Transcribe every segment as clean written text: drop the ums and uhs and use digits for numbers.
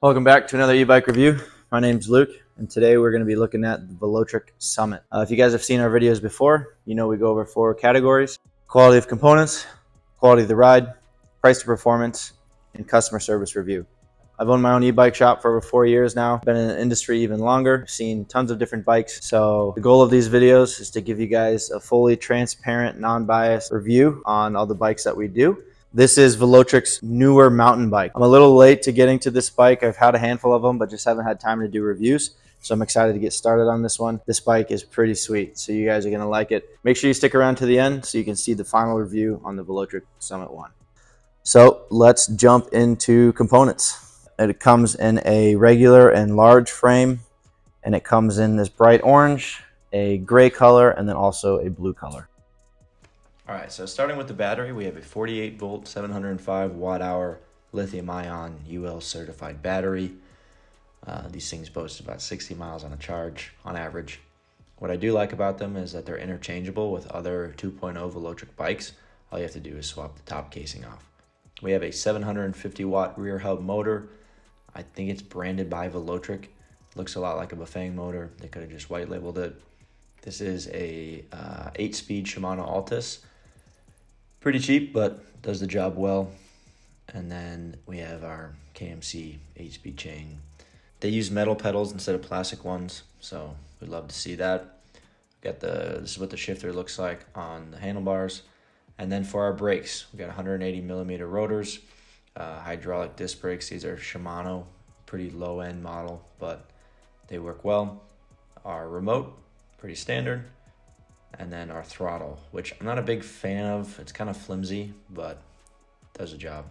Welcome back to another e-bike review. My name's Luke, and today we're going to be looking at the Velotric Summit. If you guys have seen our videos before, you know we go over 4 categories: quality of components, quality of the ride, price to performance, and customer service review. I've owned my own e-bike shop for over 4 years now. Been in the industry even longer. I've seen tons of different bikes. So the goal of these videos is to give you guys a fully transparent, non-biased review on all the bikes that we do. This is Velotric's newer mountain bike. I'm a little late to getting to this bike. I've had a handful of them, but just haven't had time to do reviews. So I'm excited to get started on this one. This bike is pretty sweet, so you guys are gonna like it. Make sure you stick around to the end so you can see the final review on the Velotric Summit 1. So let's jump into components. It comes in a regular and large frame, and it comes in this bright orange, a gray color, and then also a blue color. All right, so starting with the battery, we have a 48 volt, 705 watt hour lithium ion UL certified battery. These things boast about 60 miles on a charge on average. What I do like about them is that they're interchangeable with other 2.0 Velotric bikes. All you have to do is swap the top casing off. We have a 750 watt rear hub motor. I think it's branded by Velotric. Looks a lot like a Bafang motor. They could have just white labeled it. This is a 8-speed Shimano Altus. Pretty cheap, but does the job well. And then we have our KMC 8-speed chain. They use metal pedals instead of plastic ones, so we'd love to see that. This is what the shifter looks like on the handlebars. And then for our brakes, we got 180 millimeter rotors, hydraulic disc brakes. These are Shimano, pretty low end model, but they work well. Our remote, pretty standard. And then our throttle, which I'm not a big fan of. It's kind of flimsy, but does the job.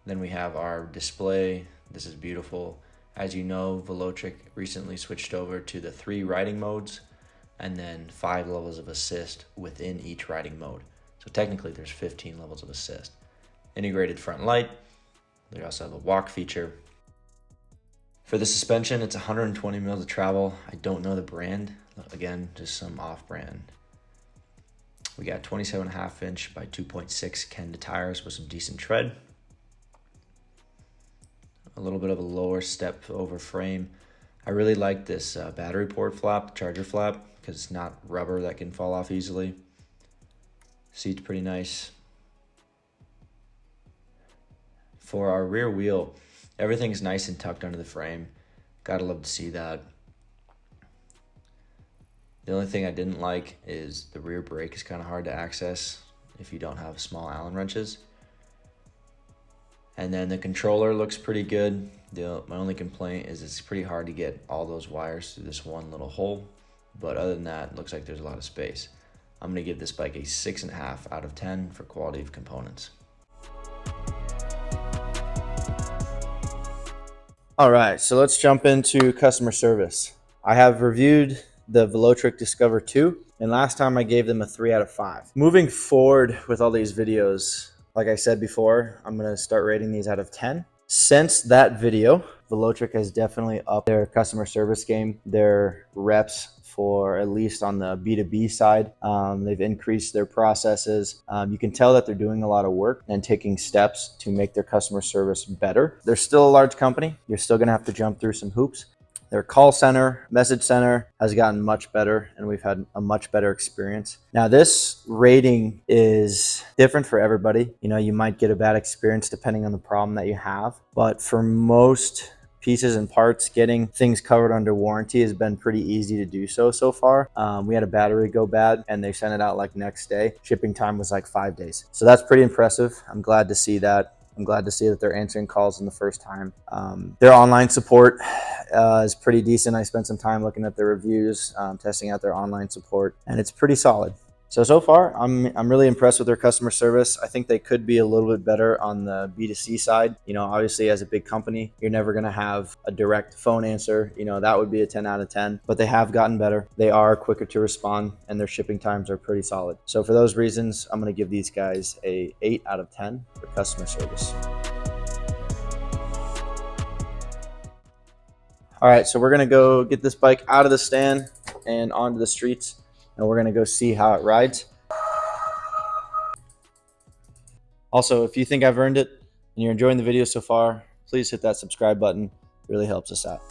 Then we have our display. This is beautiful. As you know, Velotric recently switched over to the 3 riding modes and then 5 levels of assist within each riding mode. So technically there's 15 levels of assist. Integrated front light. They also have a walk feature. For the suspension, it's 120 mils of travel. I don't know the brand. Again, just some off-brand. We got 27.5 inch by 2.6 Kenda tires with some decent tread. A little bit of a lower step over frame. I really like this battery port flap, charger flap, because it's not rubber that can fall off easily. Seat's pretty nice. For our rear wheel, everything's nice and tucked under the frame. Gotta love to see that. The only thing I didn't like is the rear brake is kind of hard to access if you don't have small Allen wrenches. And then the controller looks pretty good. My only complaint is it's pretty hard to get all those wires through this one little hole. But other than that, it looks like there's a lot of space. I'm going to give this bike a 6.5 out of 10 for quality of components. All right, so let's jump into customer service. I have reviewed the Velotric Discover 2, and last time I gave them a 3 out of 5. Moving forward with all these videos, like I said before, I'm going to start rating these out of 10. Since that video, Velotric has definitely upped their customer service game, their reps for at least on the B2B side. They've increased their processes. You can tell that they're doing a lot of work and taking steps to make their customer service better. They're still a large company. You're still going to have to jump through some hoops. Their call center, message center has gotten much better, and we've had a much better experience. Now, this rating is different for everybody. You know, you might get a bad experience depending on the problem that you have, but for most pieces and parts, getting things covered under warranty has been pretty easy to do so far. We had a battery go bad, and they sent it out like next day. Shipping time was like 5 days. So that's pretty impressive. I'm glad to see that. I'm glad to see that they're answering calls in the first time. Their online support is pretty decent. I spent some time looking at their reviews, testing out their online support, and it's pretty solid. So far, I'm really impressed with their customer service. I think they could be a little bit better on the B2C side. You know, obviously as a big company, you're never gonna have a direct phone answer. You know, that would be a 10 out of 10, but they have gotten better. They are quicker to respond, and their shipping times are pretty solid. So for those reasons, I'm gonna give these guys a 8 out of 10 for customer service. All right, so we're gonna go get this bike out of the stand and onto the streets, and we're gonna go see how it rides. Also, if you think I've earned it and you're enjoying the video so far, please hit that subscribe button. It really helps us out.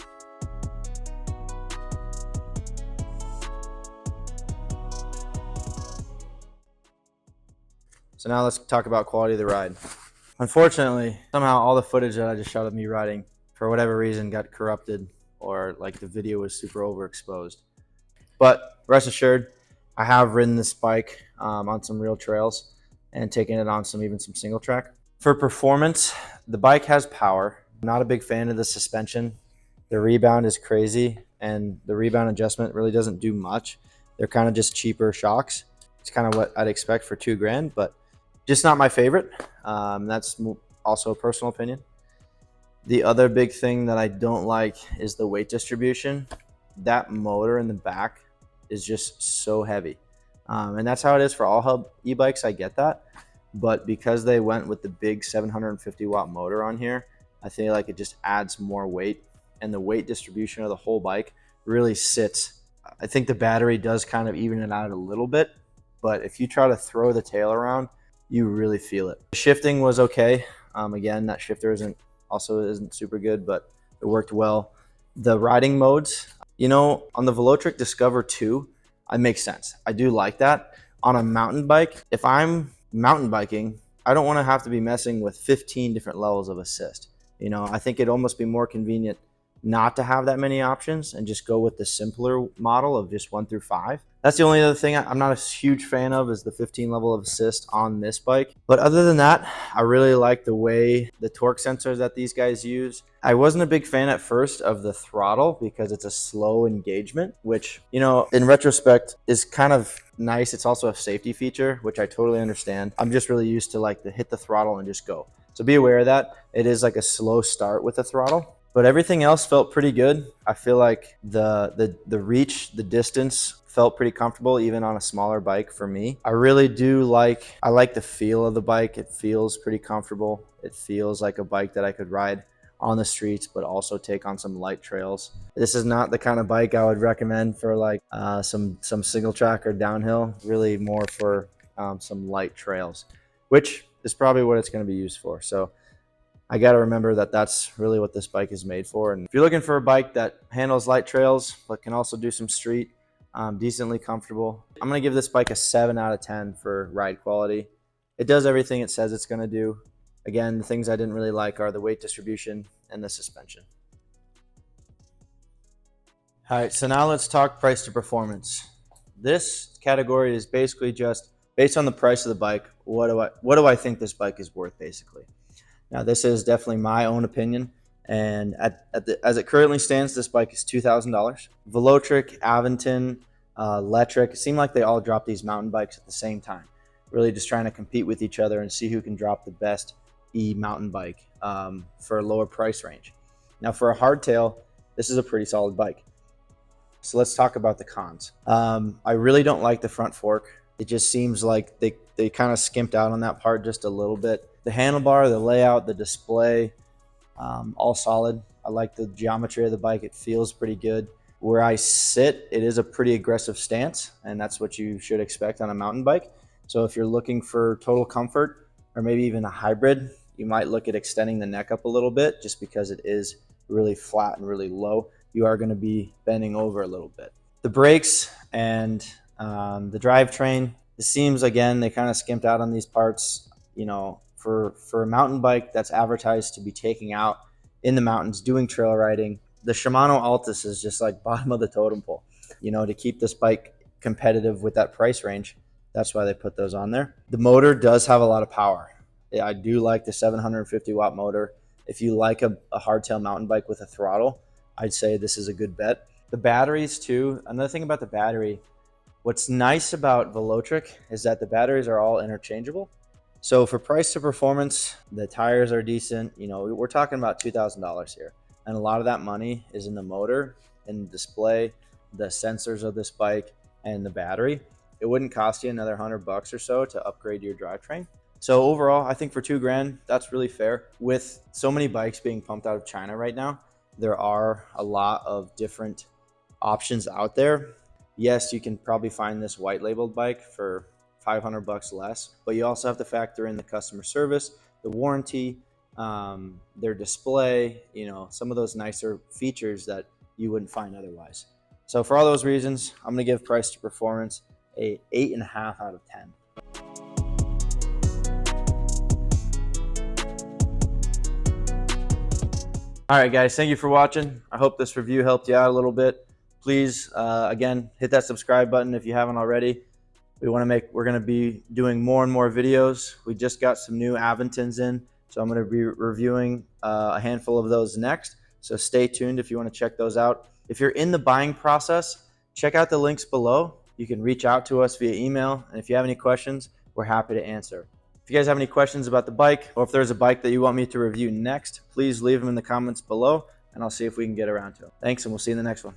So now let's talk about quality of the ride. Unfortunately, somehow all the footage that I just shot of me riding, for whatever reason, got corrupted, or like the video was super overexposed. But rest assured, I have ridden this bike on some real trails and taken it on some single track. For performance, the bike has power. I'm not a big fan of the suspension. The rebound is crazy, and the rebound adjustment really doesn't do much. They're kind of just cheaper shocks. It's kind of what I'd expect for $2,000, but just not my favorite. That's also a personal opinion. The other big thing that I don't like is the weight distribution. That motor in the back is just so heavy. And that's how it is for all hub e-bikes, I get that. But because they went with the big 750 watt motor on here, I feel like it just adds more weight, and the weight distribution of the whole bike really sits. I think the battery does kind of even it out a little bit, but if you try to throw the tail around, you really feel it. The shifting was okay. Again, that shifter isn't super good, but it worked well. The riding modes, on the Velotric Discover 2, it makes sense. I do like that. On a mountain bike, if I'm mountain biking, I don't want to have to be messing with 15 different levels of assist. I think it'd almost be more convenient not to have that many options and just go with the simpler model of just 1 through 5. That's the only other thing I'm not a huge fan of, is the 15 level of assist on this bike. But other than that, I really like the way the torque sensors that these guys use. I wasn't a big fan at first of the throttle because it's a slow engagement, which, in retrospect is kind of nice. It's also a safety feature, which I totally understand. I'm just really used to to hit the throttle and just go. So be aware of that. It is like a slow start with the throttle. But everything else felt pretty good. I feel like the reach, the distance felt pretty comfortable even on a smaller bike for me. I really I like the feel of the bike. It feels pretty comfortable. It feels like a bike that I could ride on the streets, but also take on some light trails. This is not the kind of bike I would recommend for some single track or downhill, really more for some light trails, which is probably what it's going to be used for. So I got to remember that that's really what this bike is made for. And if you're looking for a bike that handles light trails, but can also do some street, decently comfortable, I'm going to give this bike a 7 out of 10 for ride quality. It does everything it says it's going to do. Again, the things I didn't really like are the weight distribution and the suspension. All right, so now let's talk price to performance. This category is basically just based on the price of the bike. What do I think this bike is worth, basically? Now, this is definitely my own opinion, and as it currently stands, this bike is $2,000. Velotric, Aventon, Letric, it seemed like they all dropped these mountain bikes at the same time, really just trying to compete with each other and see who can drop the best mountain bike for a lower price range. Now, for a hardtail, this is a pretty solid bike. So let's talk about the cons. I really don't like the front fork. It just seems like they kind of skimped out on that part just a little bit. The handlebar, the layout, the display, all solid. I like the geometry of the bike. It feels pretty good. Where I sit, it is a pretty aggressive stance, and that's what you should expect on a mountain bike. So if you're looking for total comfort, or maybe even a hybrid, you might look at extending the neck up a little bit, just because it is really flat and really low. You are going to be bending over a little bit. The brakes and the drivetrain, it seems, again, they kind of skimped out on these parts. For a mountain bike that's advertised to be taking out in the mountains, doing trail riding, the Shimano Altus is just like bottom of the totem pole. To keep this bike competitive with that price range, that's why they put those on there. The motor does have a lot of power. I do like the 750 watt motor. If you like a hardtail mountain bike with a throttle, I'd say this is a good bet. The batteries too. Another thing about the battery, what's nice about Velotric is that the batteries are all interchangeable. So for price to performance, the tires are decent. We're talking about $2,000 here. And a lot of that money is in the motor, in the display, the sensors of this bike, and the battery. It wouldn't cost you another $100 or so to upgrade your drivetrain. So overall, I think for $2,000, that's really fair. With so many bikes being pumped out of China right now, there are a lot of different options out there. Yes, you can probably find this white labeled bike for $500 less, but you also have to factor in the customer service, the warranty, their display, some of those nicer features that you wouldn't find otherwise. So for all those reasons, I'm going to give price to performance a 8.5 out of 10. All right, guys, thank you for watching. I hope this review helped you out a little bit. Please, again, hit that subscribe button if you haven't already. We're going to be doing more and more videos. We just got some new Aventins in, so I'm going to be reviewing a handful of those next. So stay tuned if you want to check those out. If you're in the buying process, check out the links below. You can reach out to us via email, and if you have any questions, we're happy to answer. If you guys have any questions about the bike, or if there's a bike that you want me to review next, please leave them in the comments below, and I'll see if we can get around to them. Thanks, and we'll see you in the next one.